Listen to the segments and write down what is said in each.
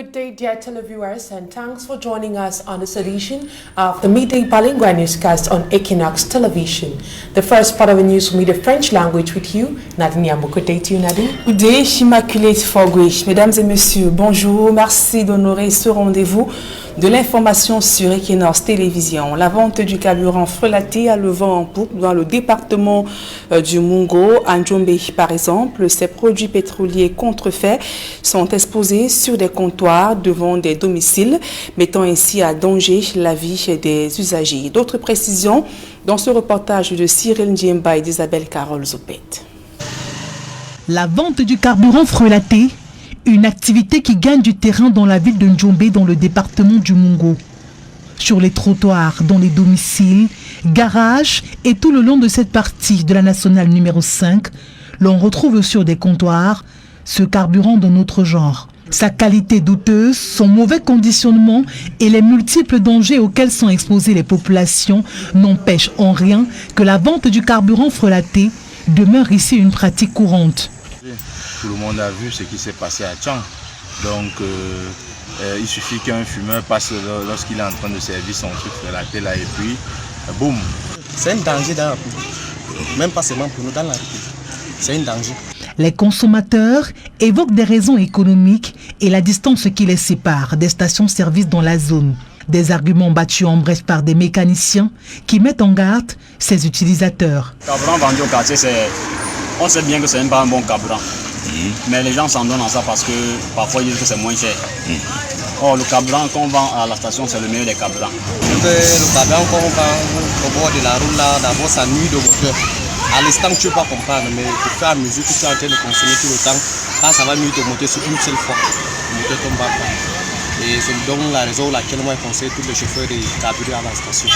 Good day, dear televiewers, and thanks for joining us on this edition of the Midday Bilingual Newscast on Equinox Television. The first part of the news will be the French language with you, Nadine Yambo. Good day to you, Nadine. Good day, Immaculée Fogui. Mesdames et messieurs, bonjour. Merci d'honorer ce rendez-vous de l'information sur Equinox Télévision. La vente du carburant frelaté a le vent en poupe dans le département du Mungo. À Njombe, par exemple, ces produits pétroliers contrefaits sont exposés sur des comptoirs devant des domiciles, mettant ainsi à danger la vie des usagers. D'autres précisions dans ce reportage de Cyril Ndiemba et d'Isabelle Carole Zopet. La vente du carburant frelaté, une activité qui gagne du terrain dans la ville de Njombe, dans le département du Mungo. Sur les trottoirs, dans les domiciles, garages et tout le long de cette partie de la nationale numéro 5, l'on retrouve sur des comptoirs ce carburant d'un autre genre. Sa qualité douteuse, son mauvais conditionnement et les multiples dangers auxquels sont exposées les populations n'empêchent en rien que la vente du carburant frelaté demeure ici une pratique courante. Tout le monde a vu ce qui s'est passé à Tchang. Donc, il suffit qu'un fumeur passe lorsqu'il est en train de servir son truc frelaté là et puis, boum. C'est un danger dans la République. Même pas seulement pour nous dans la République. C'est un danger. Les consommateurs évoquent des raisons économiques et la distance qui les sépare des stations-service dans la zone. Des arguments battus en bref par des mécaniciens qui mettent en garde ses utilisateurs. Le carburant vendu au quartier, on sait bien que ce n'est pas un bon carburant. Mais les gens s'en donnent à ça parce que parfois ils disent que c'est moins cher. Or, le carburant qu'on vend à la station, c'est le meilleur des carburants. Le carburant qu'on vend au bord de la route, là, d'abord ça nuit de moteur. À l'instant, tu ne peux pas comprendre, mais au fur et à mesure que tu es en train de consommer tout le temps, quand ça va nuire de moteur sur une seule fois, le moteur tombe pas. Et c'est donc la raison pour laquelle moi je conseille tous les chauffeurs de carburer à la station.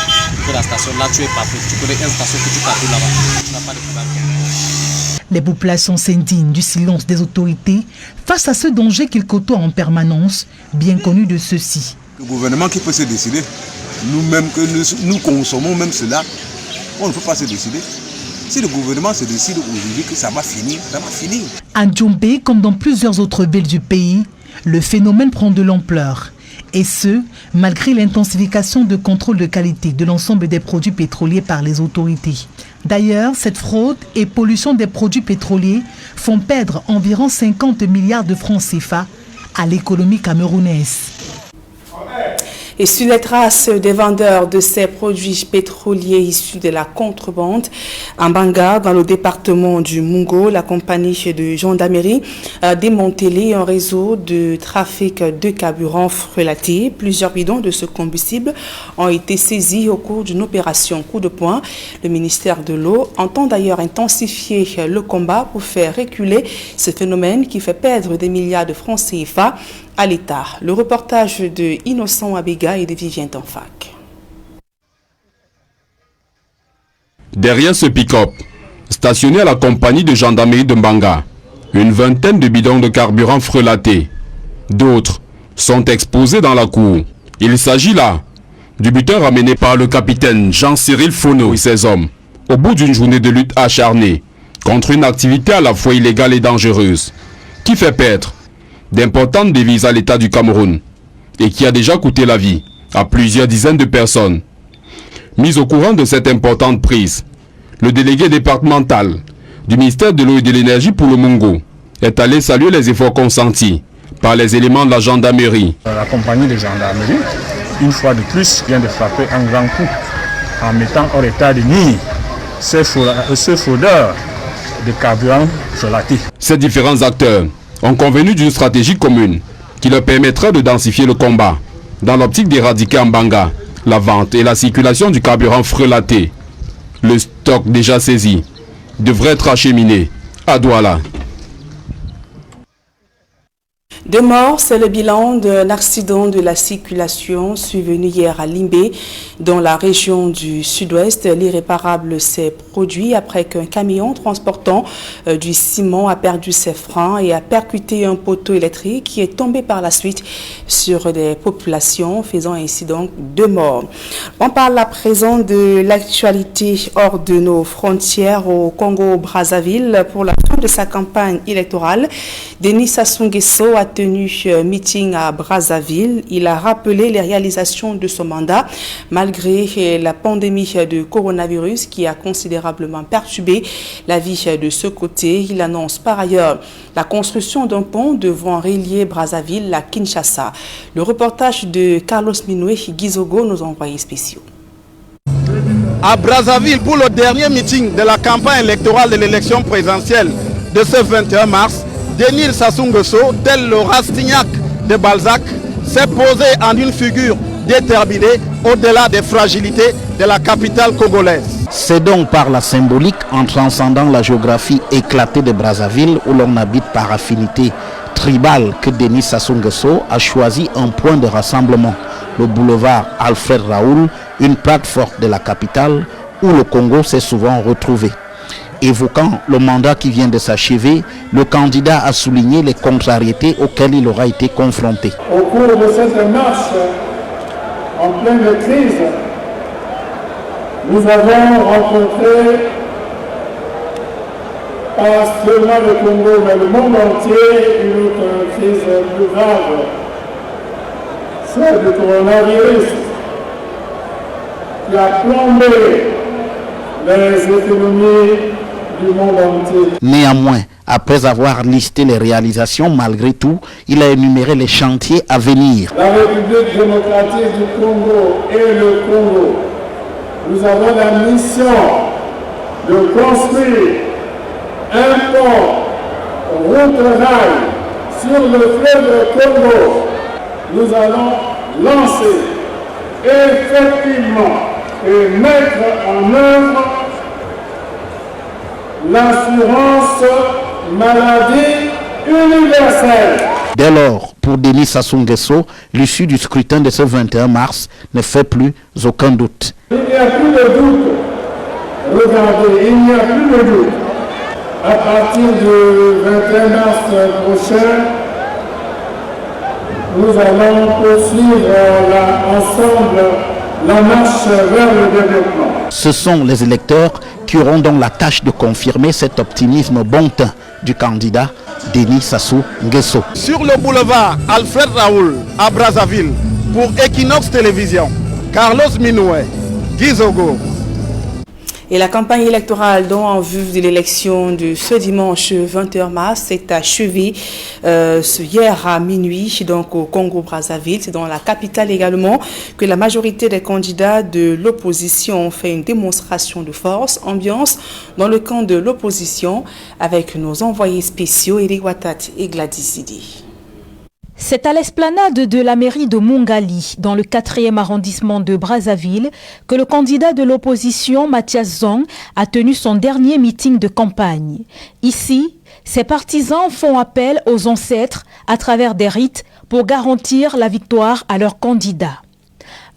Que la station, là, tu es parfait. Tu connais une station que tu carbures là-bas. Tu n'as pas de problème. Les populations s'indignent du silence des autorités face à ce danger qu'ils côtoient en permanence, bien connu de ceux-ci. Le gouvernement qui peut se décider, nous-mêmes que nous consommons même cela, on ne peut pas se décider. Si le gouvernement se décide aujourd'hui que ça va finir, ça va finir. À Njombe, comme dans plusieurs autres villes du pays, le phénomène prend de l'ampleur. Et ce, malgré l'intensification de contrôle de qualité de l'ensemble des produits pétroliers par les autorités. D'ailleurs, cette fraude et pollution des produits pétroliers font perdre environ 50 milliards de francs CFA à l'économie camerounaise. Et sur les traces des vendeurs de ces produits pétroliers issus de la contrebande, en Banga, dans le département du Mungo, la compagnie de gendarmerie a démantelé un réseau de trafic de carburant frelaté. Plusieurs bidons de ce combustible ont été saisis au cours d'une opération coup de poing. Le ministère de l'eau entend d'ailleurs intensifier le combat pour faire reculer ce phénomène qui fait perdre des milliards de francs CFA à l'État. Le reportage de Innocent Abega et de Vivien Tanfac. Derrière ce pick-up, stationné à la compagnie de gendarmerie de Mbanga, une vingtaine de bidons de carburant frelatés. D'autres sont exposés dans la cour. Il s'agit là du butin ramené par le capitaine Jean-Cyril Fono et ses hommes au bout d'une journée de lutte acharnée contre une activité à la fois illégale et dangereuse qui fait perdre d'importantes devises à l'État du Cameroun et qui a déjà coûté la vie à plusieurs dizaines de personnes. Mis au courant de cette importante prise, le délégué départemental du ministère de l'eau et de l'énergie pour le Mungo est allé saluer les efforts consentis par les éléments de la gendarmerie. La compagnie de gendarmerie, une fois de plus, vient de frapper un grand coup en mettant hors état de nuire ce fraudeur de carburant frelaté. Ces différents acteurs ont convenu d'une stratégie commune qui leur permettra de densifier le combat dans l'optique d'éradiquer en Banga la vente et la circulation du carburant frelaté. Le stock déjà saisi devrait être acheminé à Douala. 2 morts, c'est le bilan d'un accident de la circulation survenu hier à Limbé, dans la région du sud-ouest. L'irréparable s'est produit après qu'un camion transportant du ciment a perdu ses freins et a percuté un poteau électrique qui est tombé par la suite sur des populations, faisant ainsi donc 2 morts. On parle à présent de l'actualité hors de nos frontières au Congo-Brazzaville. Pour la fin de sa campagne électorale, Denis Sassou Nguesso a tenu meeting à Brazzaville. Il a rappelé les réalisations de son mandat malgré la pandémie de coronavirus qui a considérablement perturbé la vie de ce côté. Il annonce par ailleurs la construction d'un pont devant relier Brazzaville à Kinshasa. Le reportage de Carlos Minoué Gizogo, nos envoyés spéciaux. À Brazzaville, pour le dernier meeting de la campagne électorale de l'élection présidentielle de ce 21 mars, Denis Sassou Nguesso, tel le Rastignac de Balzac, s'est posé en une figure déterminée au-delà des fragilités de la capitale congolaise. C'est donc par la symbolique, en transcendant la géographie éclatée de Brazzaville, où l'on habite par affinité tribale, que Denis Sassou Nguesso a choisi un point de rassemblement, le boulevard Alfred Raoul, une plaque forte de la capitale où le Congo s'est souvent retrouvé. Évoquant le mandat qui vient de s'achever, le candidat a souligné les contrariétés auxquelles il aura été confronté. Au cours de cette marche en pleine crise, nous avons rencontré pas seulement le Congo, mais le monde entier, une autre crise plus grave, celle du coronavirus, qui a plombé les économies du monde entier. Néanmoins, après avoir listé les réalisations, malgré tout, il a énuméré les chantiers à venir. La République démocratique du Congo et le Congo, nous avons la mission de construire un pont route-rail sur le fleuve Congo. Nous allons lancer effectivement et mettre en œuvre l'assurance maladie universelle. Dès lors, pour Denis Sassou Nguesso, l'issue du scrutin de ce 21 mars ne fait plus aucun doute. Il n'y a plus de doute. Regardez, il n'y a plus de doute. À partir du 21 mars prochain, nous allons poursuivre ensemble la marche vers le développement. Ce sont les électeurs qui auront donc la tâche de confirmer cet optimisme bon teint du candidat Denis Sassou Nguesso. Sur le boulevard Alfred Raoul à Brazzaville, pour Equinox Télévision, Carlos Minoué, Gizogo. Et la campagne électorale dont en vue de l'élection de ce dimanche 21 mars s'est achevée hier à minuit donc au Congo-Brazzaville. C'est dans la capitale également que la majorité des candidats de l'opposition ont fait une démonstration de force. Ambiance dans le camp de l'opposition avec nos envoyés spéciaux Eric Watat et Gladys Sidi. C'est à l'esplanade de la mairie de Mungali, dans le 4e arrondissement de Brazzaville, que le candidat de l'opposition, Mathias Zong, a tenu son dernier meeting de campagne. Ici, ses partisans font appel aux ancêtres à travers des rites pour garantir la victoire à leur candidat.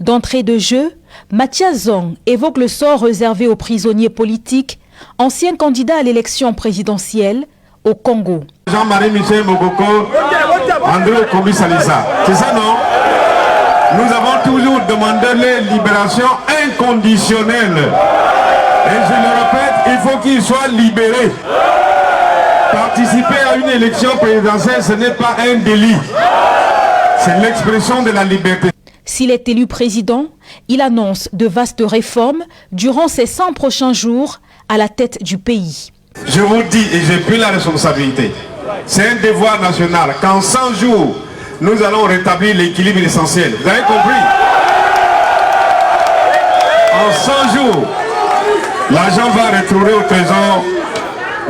D'entrée de jeu, Mathias Zong évoque le sort réservé aux prisonniers politiques, anciens candidats à l'élection présidentielle au Congo. Jean-Marie Michel Mokoko, André Kobi Salissa. C'est ça, non? Nous avons toujours demandé les libérations inconditionnelles. Et je le répète, il faut qu'ils soient libérés. Participer à une élection présidentielle, ce n'est pas un délit. C'est l'expression de la liberté. S'il est élu président, il annonce de vastes réformes durant ces 100 prochains jours à la tête du pays. Je vous dis, et j'ai pris la responsabilité, c'est un devoir national qu'en 100 jours, nous allons rétablir l'équilibre essentiel. Vous avez compris? En 100 jours, l'argent va retourner au trésor,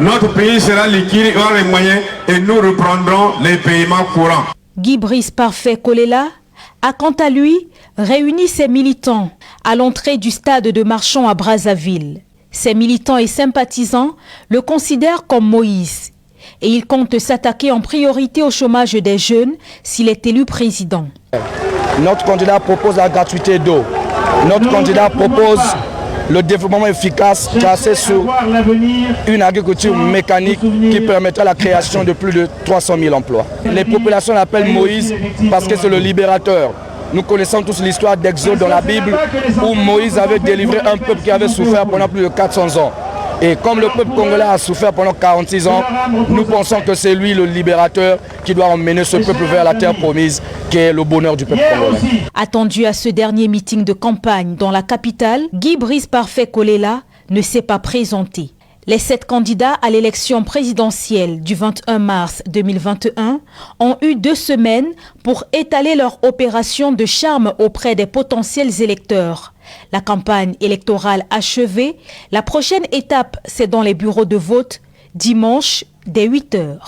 notre pays sera liquide, il aura les moyens et nous reprendrons les paiements courants. Guy Brice Parfait Kolela a quant à lui réuni ses militants à l'entrée du stade de Marchand à Brazzaville. Ses militants et sympathisants le considèrent comme Moïse et il compte s'attaquer en priorité au chômage des jeunes s'il est élu président. Notre candidat propose la gratuité d'eau. Notre candidat propose le développement efficace placé sur une agriculture mécanique qui permettra la création de plus de 300 000 emplois. Les populations l'appellent Moïse parce que c'est le libérateur. Nous connaissons tous l'histoire d'Exode dans la Bible où Moïse avait délivré un peuple qui avait souffert pendant plus de 400 ans. Et comme le peuple congolais a souffert pendant 46 ans, nous pensons que c'est lui le libérateur qui doit emmener ce peuple vers la terre promise, qui est le bonheur du peuple congolais. Attendu à ce dernier meeting de campagne dans la capitale, Guy Brice Parfait Kolela ne s'est pas présenté. Les 7 candidats à l'élection présidentielle du 21 mars 2021 ont eu 2 semaines pour étaler leur opération de charme auprès des potentiels électeurs. La campagne électorale achevée, la prochaine étape, c'est dans les bureaux de vote, dimanche dès 8 h.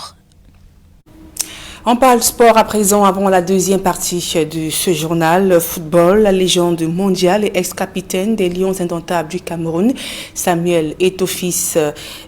On parle sport à présent avant la deuxième partie de ce journal. Football, la légende mondiale et ex-capitaine des Lions indomptables du Cameroun, Samuel Eto'o-Fils,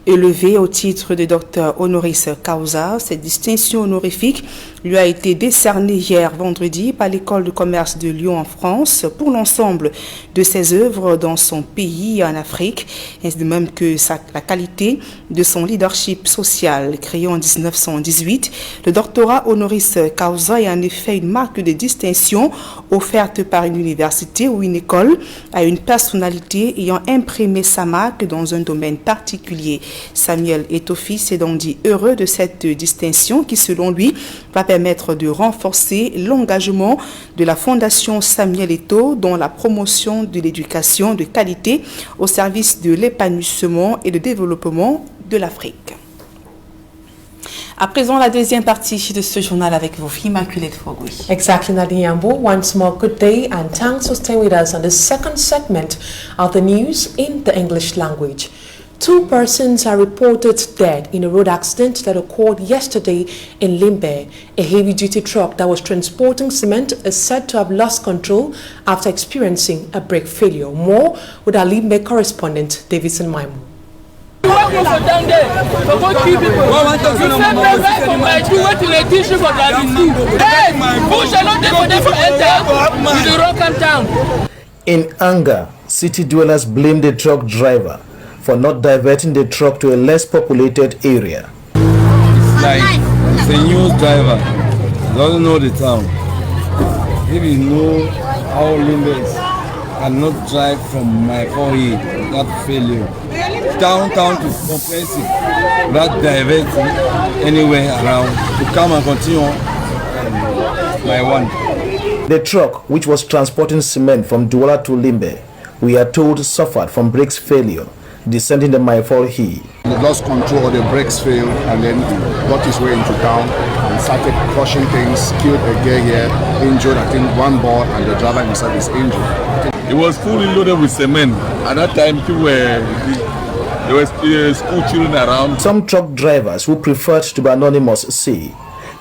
élevé au titre de docteur honoris causa. Cette distinction honorifique lui a été décernée hier vendredi par l'école de commerce de Lyon en France pour l'ensemble de ses œuvres dans son pays et en Afrique, ainsi de même que la qualité de son leadership social. Créé en 1918, le doctorat honoris causa est en effet une marque de distinction offerte par une université ou une école à une personnalité ayant imprimé sa marque dans un domaine particulier. Samuel Eto'o-Fils est donc dit heureux de cette distinction qui, selon lui, va permettre de renforcer l'engagement de la Fondation Samuel Eto'o dans la promotion de l'éducation de qualité au service de l'épanouissement et le développement de l'Afrique. À présent, la deuxième partie de ce journal avec vous, Immaculate Fogui. Exactly, Nadiambo. Once more, good day and thanks for staying with us on the second segment of the news in the English language. 2 persons are reported dead in a road accident that occurred yesterday in Limbe. A heavy-duty truck that was transporting cement is said to have lost control after experiencing a brake failure. More with our Limbe correspondent, Davidson Maimo. In anger, city dwellers blame the truck driver for not diverting the truck to a less populated area. It's a new driver, doesn't know the town. If you know how Limbe is, cannot drive from my forehead without failure. Downtown to comprehensive, without diverting anywhere around to come and continue my one. The truck, which was transporting cement from Douala to Limbe, we are told suffered from brakes failure, descending the Maifol Hill. He lost control, the brakes failed, and then got his way into town and started crushing things, killed a girl here, injured, I think, 1 boy, and the driver himself is injured. It was fully loaded with cement. At that time, there were school children around. Some truck drivers who preferred to be anonymous say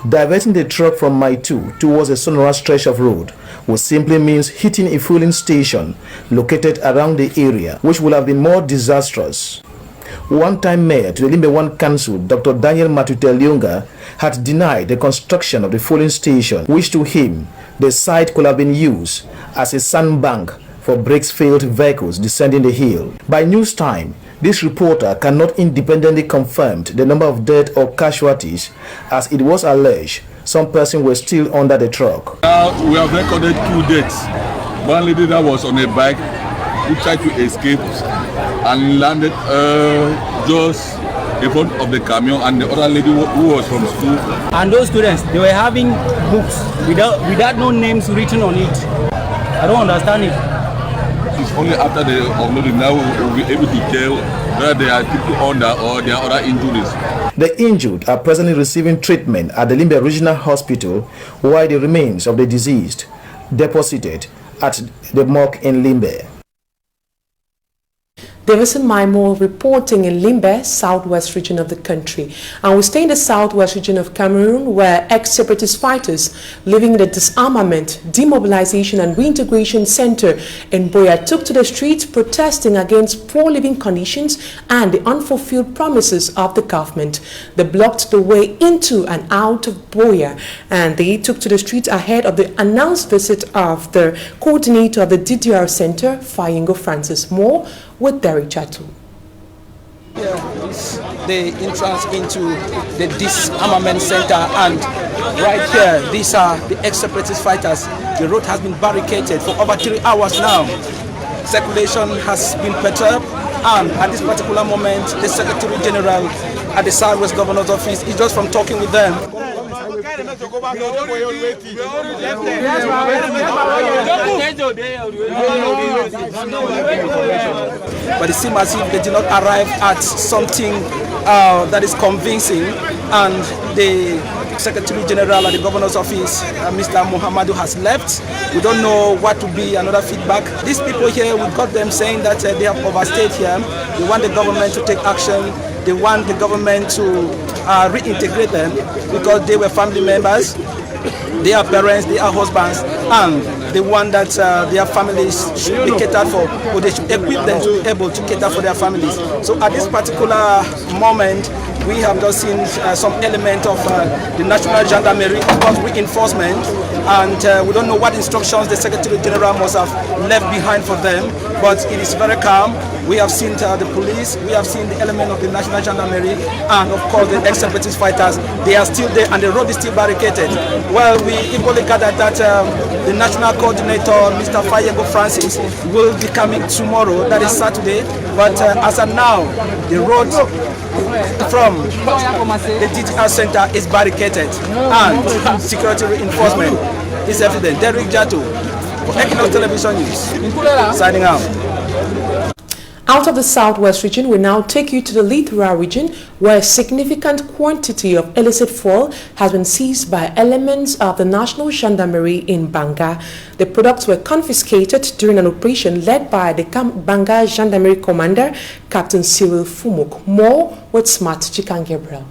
diverting the truck from Maitu towards a sonorous stretch of road will simply means hitting a fueling station located around the area, which would have been more disastrous. One-time mayor to the Limbe 1 Council, Dr. Daniel Matuteliunga, had denied the construction of the fueling station, which to him, the site could have been used as a sandbank for brakes-failed vehicles descending the hill. By news time, this reporter cannot independently confirm the number of deaths or casualties, as it was alleged some persons were still under the truck. Now we have recorded 2 deaths. One lady that was on a bike who tried to escape and landed just in front of the camion, and the other lady who was from school. And those students, they were having books without no names written on it. I don't understand it. It's only after the uploading now we'll be able to tell whether there are people under or there are other injuries. The injured are presently receiving treatment at the Limbe Regional Hospital, while the remains of the deceased deposited at the morgue in Limbe. Davison Maimo reporting in Limbe, southwest region of the country. And we stay in the southwest region of Cameroon, where ex-separatist fighters living in the Disarmament, Demobilization and Reintegration Center in Boya took to the streets protesting against poor living conditions and the unfulfilled promises of the government. They blocked the way into and out of Boya, and they took to the streets ahead of the announced visit of the coordinator of the DDR Center, Fayingo Francis. More with Derek Chatu. Here is the entrance into the Disarmament Center, and right here, these are the ex-separatist fighters. The road has been barricaded for over 3 hours now. Circulation has been perturbed, And at this particular moment, the Secretary General at the Southwest Governor's Office is just from talking with them. But it seems as if they did not arrive at something that is convincing, and the Secretary General at the Governor's Office, Mr. Muhammadu, has left. We don't know what to be another feedback. These people here, we got them saying that they have overstayed here. They want the government to take action. They want the government to reintegrate them because they were family members. They are parents, they are husbands, and they want that their families should be catered for, or they should equip them to be able to cater for their families. So at this particular moment, we have just seen some element of the National Gendarmerie about reinforcement, and we don't know what instructions the Secretary General must have left behind for them, but it is very calm. We have seen the police, we have seen the element of the National Gendarmerie, and of course the ex-separatist fighters. They are still there, and the road is still barricaded. Well, we equally gathered that the National Coordinator, Mr. Fayego Francis, will be coming tomorrow, that is Saturday, but as of now, the road from the DGR Center is barricaded, and security reinforcement is evident. Derek Jato for Equinox Television News, signing out. Out of the southwest region, we now take you to the Lithura region, where a significant quantity of illicit fuel has been seized by elements of the National Gendarmerie in Banga. The products were confiscated during an operation led by the Banga Gendarmerie Commander, Captain Cyril Fumuk. More with Smart Chikan Gabriel.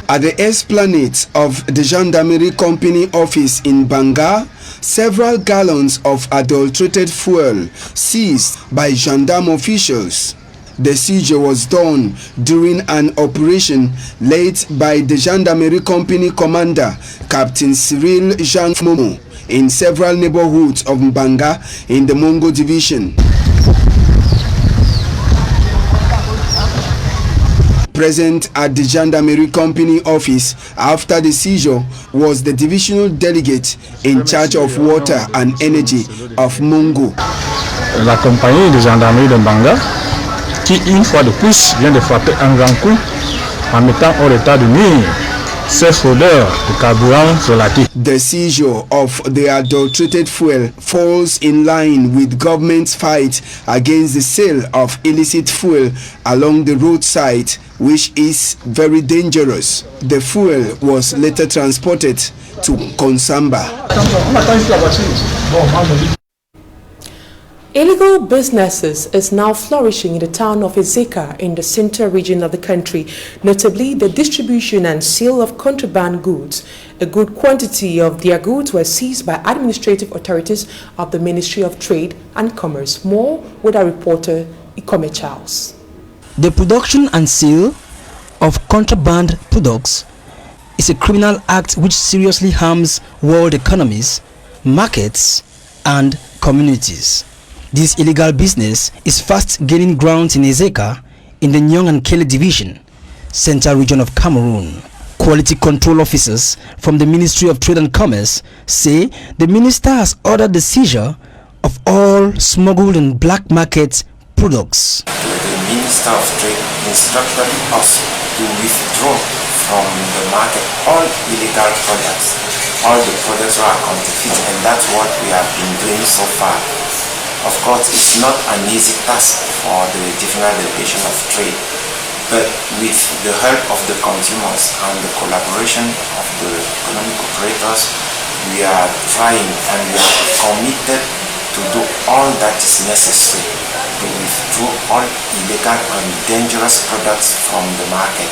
At the esplanade of the Gendarmerie Company office in Banga, several gallons of adulterated fuel seized by gendarme officials. The seizure was done during an operation led by the Gendarmerie Company Commander, Captain Cyril Jean Momo, in several neighborhoods of Banga in the Mongo Division. Present at the Gendarmerie Company office after the seizure was the divisional delegate in charge of water and energy of Mongo. La compagnie de gendarmerie de Banga, qui une fois de plus vient de frapper un grand coup en mettant hors état de nuire ces fraudeurs de carburant frelaté. The seizure of the adulterated fuel falls in line with government's fight against the sale of illicit fuel along the roadside, which is very dangerous. The fuel was later transported to Konsamba. Illegal businesses is now flourishing in the town of Ezeka in the central region of the country, notably the distribution and sale of contraband goods. A good quantity of their goods were seized by administrative authorities of the Ministry of Trade and Commerce. More with our reporter, Ikome Charles. The production and sale of contraband products is a criminal act which seriously harms world economies, markets, and communities. This illegal business is fast gaining ground in Ezeka in the Nyong and Kele Division, Central Region of Cameroon. Quality control officers from the Ministry of Trade and Commerce say the minister has ordered the seizure of all smuggled and black market products. The Minister of Trade instructed us to withdraw from the market all illegal products. All the products are counterfeit, and that's what we have been doing so far. Of course, it's not an easy task for the Divisional Delegation of Trade, but with the help of the consumers and the collaboration of the economic operators, we are trying and we are committed to do all that is necessary to withdraw all illegal and dangerous products from the market.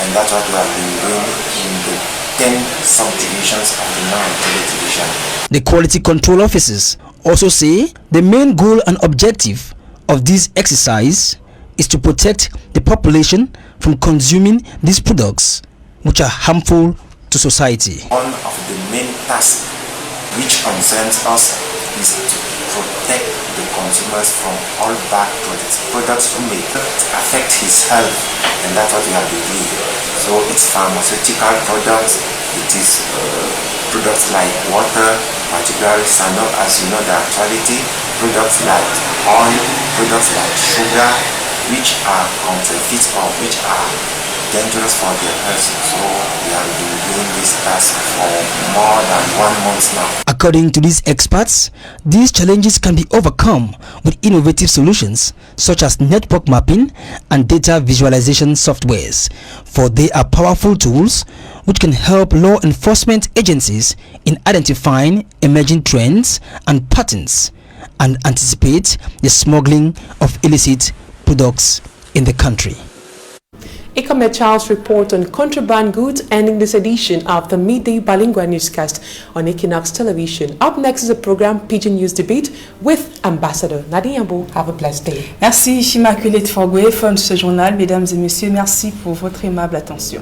And that's what we have been doing in the 10 subdivisions of the Nyong-Kele Division. The quality control officers also say the main goal and objective of this exercise is to protect the population from consuming these products which are harmful to society. One of the main tasks which concerns us is to protect the consumers from all bad products who may affect his health, and that's what we have been doing. So it's pharmaceutical products, it is products like water, particularly Sano, as you know the actuality, products like oil, products like sugar, which are counterfeit or which are dangerous for the person. So we have been doing this task for more than 1 month now. According to these experts, these challenges can be overcome with innovative solutions such as network mapping and data visualization softwares, for they are powerful tools which can help law enforcement agencies in identifying emerging trends and patterns and anticipate the smuggling of illicit products in the country. Ikomet Charles report on contraband goods, ending this edition of the Midday Bilingual Newscast on Equinox Television. Up next is a program Pidgin News Debate with Ambassador Nadine Yambo. Have a blessed day. Merci Immaculée Forgoué, fin de ce journal. Mesdames et messieurs, merci pour votre aimable attention.